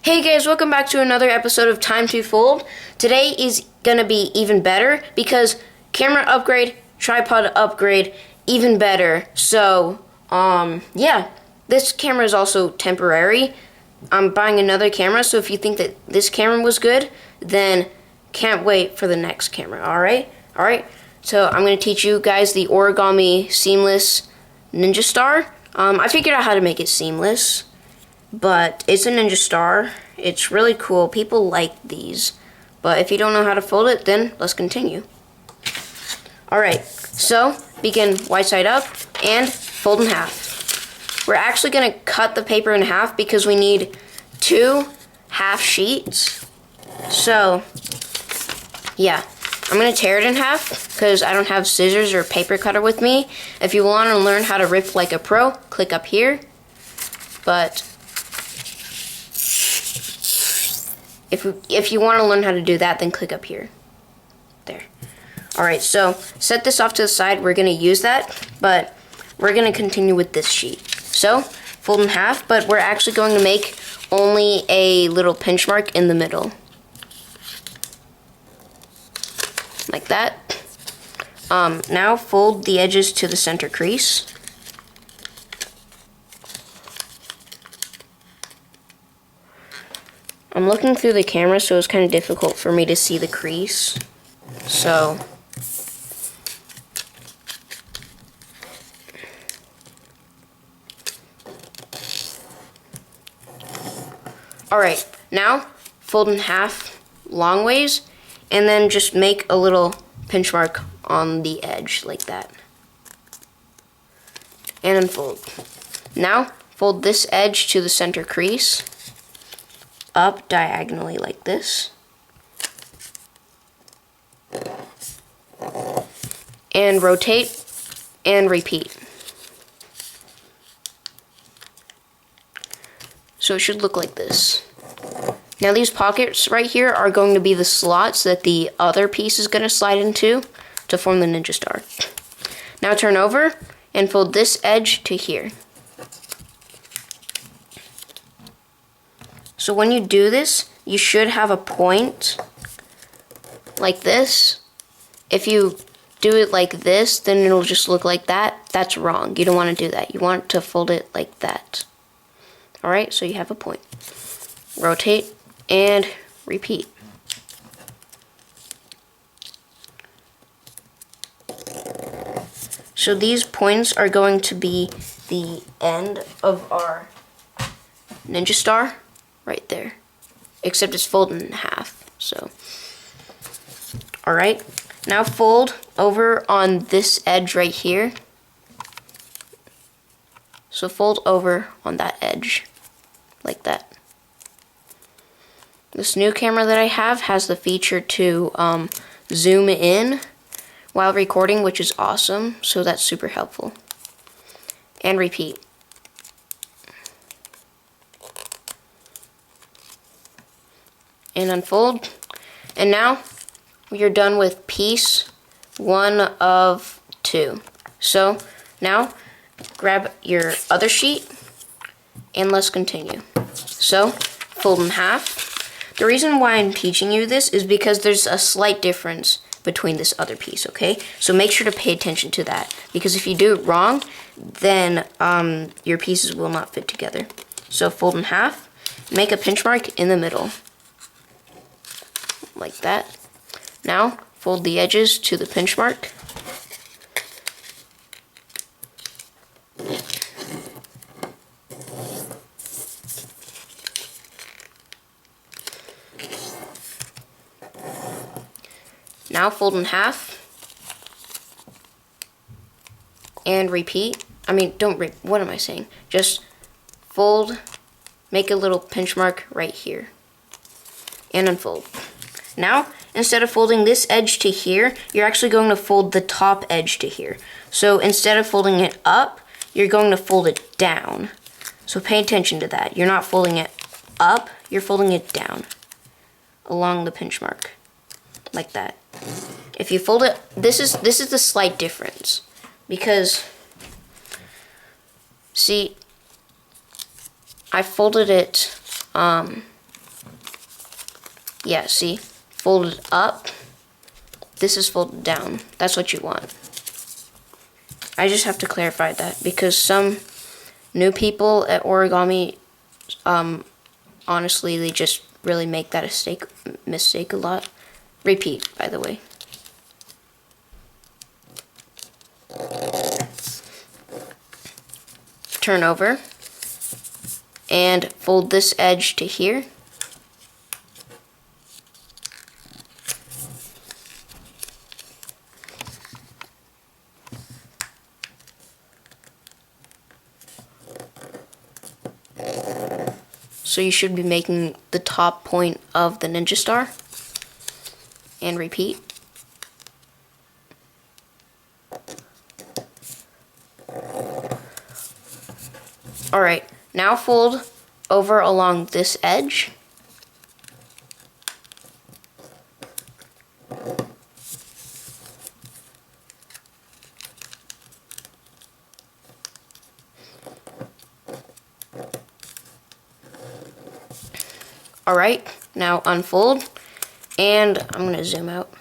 Hey guys, welcome back to another episode of Time to Fold. Today is gonna be even better because camera upgrade, tripod upgrade, even better. So, yeah, this camera is also temporary. I'm buying another camera, so if you think that this camera was good, then can't wait for the next camera, alright? Alright, so I'm gonna teach you guys the Origami Seamless Ninja Star. I figured out how to make it seamless. But it's a Ninja Star. It's really cool. People like these. But if you don't know how to fold it, then let's continue. Alright, so begin white side up and fold in half. We're actually going to cut the paper in half because we need 2 half sheets. So, yeah. I'm going to tear it in half because I don't have scissors or paper cutter with me. If you want to learn how to rip like a pro, click up here. But if you want to learn how to do that, then click up here. There. Alright, so set this off to the side. We're going to use that, but we're going to continue with this sheet. So, fold in half, but we're actually going to make only a little pinch mark in the middle. Like that. Now fold the edges to the center crease. I'm looking through the camera, so it's kind of difficult for me to see the crease. So, alright, now fold in half long ways, and then just make a little pinch mark on the edge, like that. And unfold. Now, fold this edge to the center crease. Up diagonally like this. And rotate and repeat. So it should look like this. Now these pockets right here are going to be the slots that the other piece is going to slide into to form the Ninja Star. Now turn over and fold this edge to here. So when you do this, you should have a point like this. If you do it like this, then it'll just look like that. That's wrong. You don't want to do that. You want to fold it like that. Alright, so you have a point. Rotate and repeat. So these points are going to be the end of our Ninja Star. Right there, except it's folded in half. So, alright, now fold over on this edge right here. So fold over on that edge, like that. This new camera that I have has the feature to zoom in while recording, which is awesome, so that's super helpful. And repeat. And unfold. And now you're done with piece 1 of 2. So now grab your other sheet and let's continue. So fold in half. The reason why I'm teaching you this is because there's a slight difference between this other piece, okay? So make sure to pay attention to that, because if you do it wrong, then your pieces will not fit together. So fold in half, make a pinch mark in the middle. Like that. Now, fold the edges to the pinch mark. Now, fold in half. And repeat. What am I saying? Just fold, make a little pinch mark right here. And unfold. Now, instead of folding this edge to here, you're actually going to fold the top edge to here. So instead of folding it up, you're going to fold it down. So pay attention to that. You're not folding it up, you're folding it down along the pinch mark, like that. If you fold it, this is the slight difference, because see, I folded it Yeah, see? Folded up. This is folded down. That's what you want. I just have to clarify that because some new people at Origami, honestly, they just really make that mistake a lot. Repeat, by the way. Turn over and fold this edge to here. So you should be making the top point of the ninja star. And repeat. Alright, now fold over along this edge. Alright, now unfold, and I'm going to zoom out.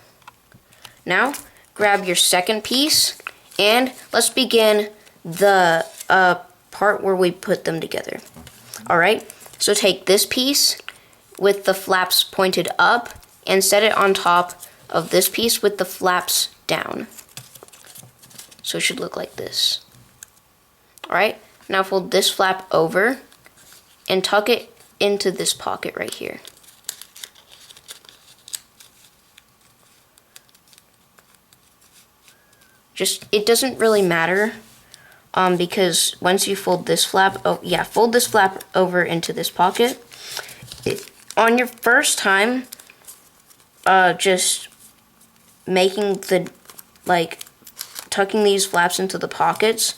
Now, grab your second piece, and let's begin the part where we put them together. Alright, so take this piece with the flaps pointed up, and set it on top of this piece with the flaps down. So it should look like this. Alright, now fold this flap over, and tuck it into this pocket right here. It doesn't really matter because once you fold this flap, fold this flap over into this pocket. On your first time, just making tucking these flaps into the pockets,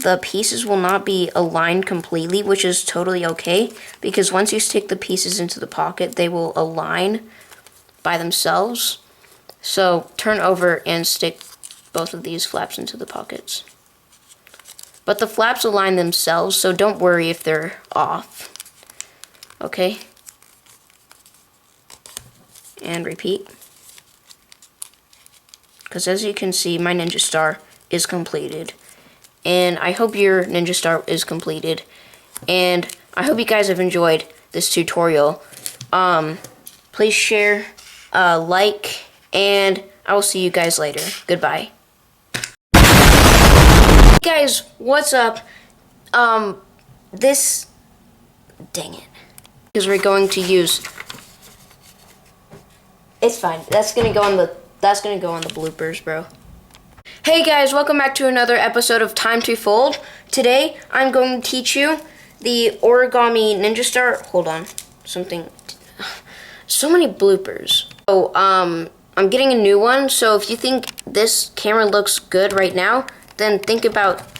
the pieces will not be aligned completely, which is totally okay, because once you stick the pieces into the pocket, they will align by themselves. So turn over and stick both of these flaps into the pockets. But the flaps align themselves, so don't worry if they're off. Okay? And repeat. Because as you can see, my ninja star is completed. And I hope your ninja star is completed. And I hope you guys have enjoyed this tutorial. Please share, like, and I will see you guys later. Goodbye. Hey guys, what's up? Dang it. Because we're going to use... It's fine. That's gonna go on the bloopers, bro. Hey guys, welcome back to another episode of Time to Fold. Today, I'm going to teach you the Origami Ninja Star. Hold on, so many bloopers. So, I'm getting a new one, so if you think this camera looks good right now, then think about